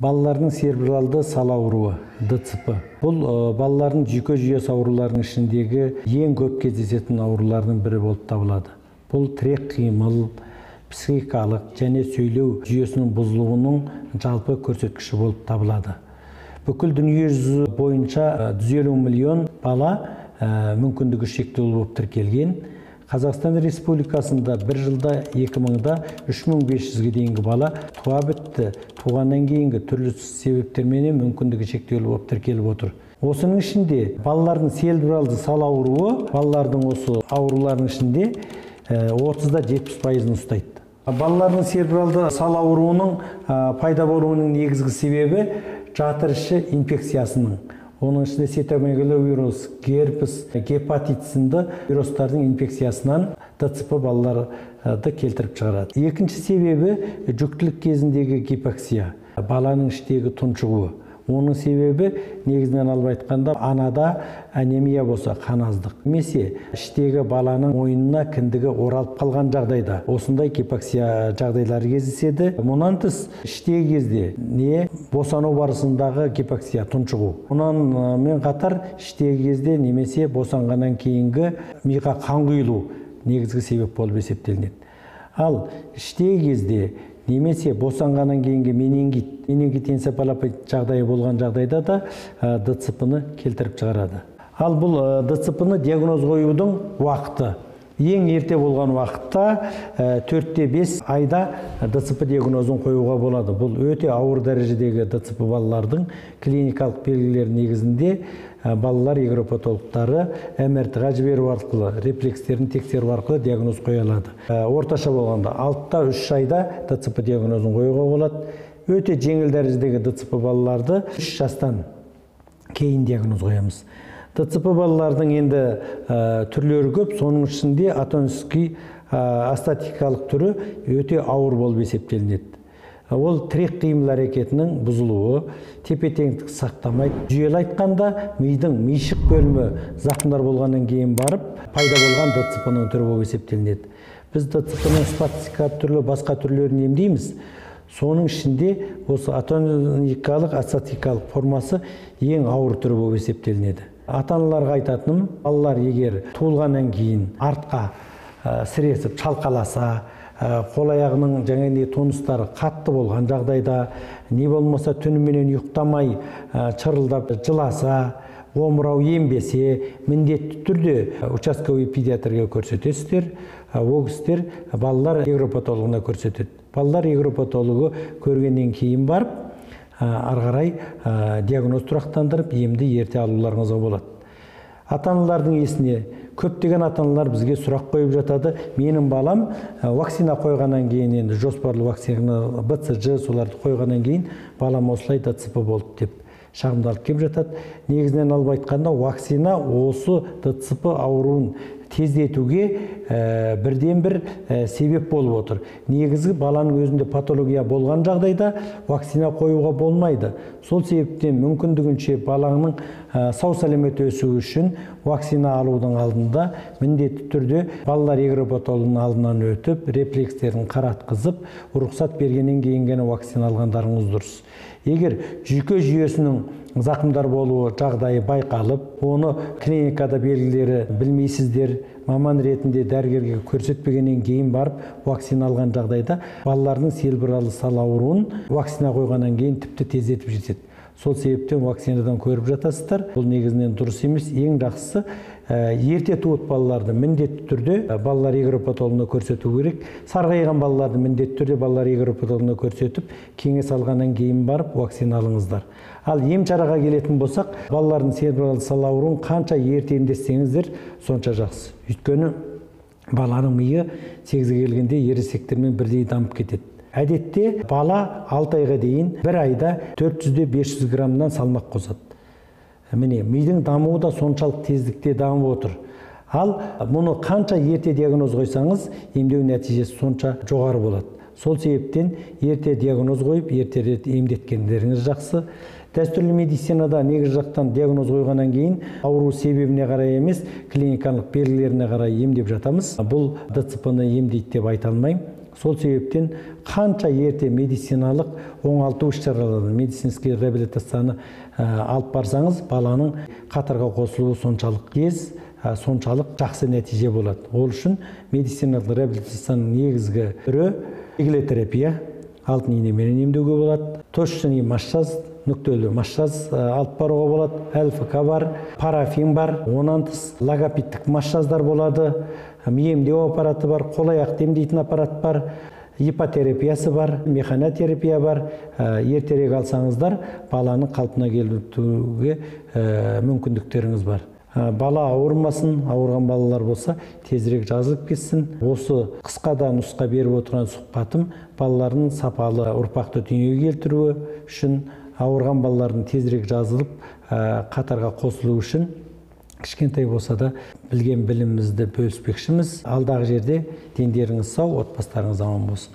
Балалардың церебралды сал ауруы ДЦП. Бұл балалардың жүйке жүйесі ауруларының ішіндегі ең көп кездесетін аурулардың бірі болып табылады. Бұл тірек қимыл, психикалық және сөйлеу жүйесінің бұзылуының жалпы көрсеткіші болып табылады. Бүкіл дүние жүзі бойынша 150 миллион бала мүмкіндігі шектеулі болып тіркелген. Қазақстан Республикасында бір жылда 2000-да 3500-ге дейінгі бала туа бітті. Туғаннан кейінгі түрлі себептермен мүмкіндігі шектеулі болып тіркеліп отыр. Осының ішінде балалардың церебралды сал ауруы, балалардың осы аурулардың ішінде 30-да 70%-ын ұстайды. Балалардың церебралды сал ауруының пайда болуының негізгі себебі жатыр іші инфекциясының. Оның ішінде цитомегаловирус, герпес, гепатит сынды вирустардың инфекциясынан ДЦП балаларды келтіріп шығарады. Екінші себебі жүктілік кезіндегі гипоксия, баланың іштегі тұншығуы. Оның себебі негізінен алып айтқанда анада анемия болса, қаназдық. Немесе іштегі баланың мойнына кіндігі оралып қалған жағдайда осындай гипоксия жағдайлары кездеседі. Мұнан тыс іштегі кезде босану барысындағы гипоксия, тұншығу. Мұнан қатар іштегі кезде немесе босанғаннан кейінгі миға қан құйылу негізгі себеп болып есептелінеді. Ал іштегі кезде немесе босанғаннан кейінгі менингит энцефалопатия жағдайы болған жағдайда да ДЦП-ны келтіріп шығарады. Ал бұл ДЦП-ны диагноз қоюдың уақыты. Ең ерте болған уақытта 4-5 айда ДЦП диагнозын қоюға болады. Бұл өте ауыр дәрежедегі ДЦП балалардың клиникалық белгілер негізінде балалар егропатологтары МРТ-ға жіберу арқылы, рефлекстерін тексеру арқылы диагноз қоя алады. Орташа болғанда 6-3 айда ДЦП диагнозын қоюға болады. Өте жеңіл дәрежедегі ДЦП балаларды 3 жастан кейін диагноз қоямыз. ДЦП балалардың енді түрлері көп, соның ішінде атонский астатикалық түрі өте ауыр болып есептелінеді. Ол тірек қимыл әрекетінің бұзылуы, тепе-теңдік сақтамайды. Жүйелі айтқанда, мидың мишық бөлімі зақымдар болғаннан кейін барып, пайда болған ДЦП-ның түрі болып есептелінеді. Біз ДЦП-ның спастикалық түрлі басқа түрлерін емдейміз. Соның ішінде осы атоникалық астатикалық формасы ең ауыр түрі болып есептелінеді. Ата-аналарға айтатыным, балалар егер туылғаннан кейін артқа сіресіп шалқаласа, қол-аяғының жаңағыдай тонустары қатты болған жағдайда, не болмаса түніменен ұйықтамай чырылдап жыласа, омырау ембесе, міндетті түрде участковый педиатрға көрсетесіздер. Ол кісілер балалар егропатологына көрсетеді. Балалар егропатологы көргеннен кейін барып, арғарай диагноз тұрақтандырып, емді ерте алуларыңызға болады. Ата-аналардың есіне көптеген ата-аналар бізге сұрақ қойып жатады. Менің балам вакцина қойғаннан кейін, енді жоспарлы вакцина, БЦЖ соларды қойғаннан кейін балам осылай ДЦП болды деп шағымдалып келіп жатады. Негізінен алып айтқанда, вакцина осы ДЦП ауруын тездетуге бірден-бір себеп болып отыр. Негізі баланың өзінде патология болған жағдайда вакцина қоюға болмайды. Сол себептен мүмкіндігінше баланың сау сәлемет өсуі үшін вакцина алудың алдында міндетті түрде балалар егропатологының алдынан өтіп, рефлекстерін қаратқызып, рұқсат бергеннен кейін ғана вакцина алғандарыңыз дұрыс. Егер жүйке жүйесінің зақымдар болуы жағдайы байқалып, оны клиникада белгілері білмейсіздер, маман ретінде дәрігерге көрсетпегеннен кейін барып вакцина алған жағдайда балалардың церебралды сал ауруын вакцина қойғаннан кейін тіпті тездетіп жетеді. Сол себептен вакцинадан көріп жатасыздар. Бұл негізінен дұрыс емес. Ең жақсысы ерте туып балаларды міндетті түрде балалар егропатологына көрсету керек. Сарғайған балаларды міндетті түрде балалар егропатологына көрсетіп, кеңес алғаннан кейін барып вакцина алыңыздар. Ал ем-шараға келетін болсақ, балалардың церебралды сал ауруын қанша ерте емдесеңіздер, сонша жақсы. Өйткені баланың миы 8-ге келгенде ересектермен бірдей дамып кетеді. Әдетте бала 6 айға дейін бір айда 400-500 граммнан салмақ қосады. Міне, мидың дамуы да соншалық тездікте дамып отыр. Ал мұны қанша ерте диагноз қойсаңыз, емдеу нәтижесі сонша жоғары болады. Сол себептен ерте диагноз қойып, ерте емдеткендеріңіз жақсы. Дәстүрлі медицинада негізгі жақтан диагноз қойғаннан кейін ауру себебіне қарай емес, клиникалық белгілеріне қарай емдеп жатамыз. Бұл ДЦП-ны емдейді деп айта алмаймын. Сол себептен қанша ерте медициналық оңалту іс-шараларын, медицинский реабилитацияны алып барсаңыз, баланың қатарға қосылуы соншалық тез, соншалық жақсы нәтиже болады. Ол үшін медициналық реабилитацияның негізгі түрі иглотерапия, алтын иneмен емдеуге болады, точечный массаж, нүктелі массаж алып баруға болады, ЛФК бар, парафин бар, онан тыс логопедтік массаждар болады, емдеу аппараты бар, қол-аяқ емдейтін аппарат бар, ипотерапиясы бар, механотерапия бар. Ертерек алсаңыздар, баланы қалпына келтіруге мүмкіндіктеріңіз бар. Бала ауырмасын, ауырған балалар болса, тезірек жазылып кетсін. Осы қысқада нұсқа беріп отырған сұхбатым балалардың сапалы ұрпақты дүниеге келтіруі үшін, ауырған балалардың тезірек жазылып, қатарға қосылу үшін кішкентай болса да білген білімімізді бөліспекшіміз. Алдағы жерде дендеріңіз сау, отбасыларыңыз аман болсын.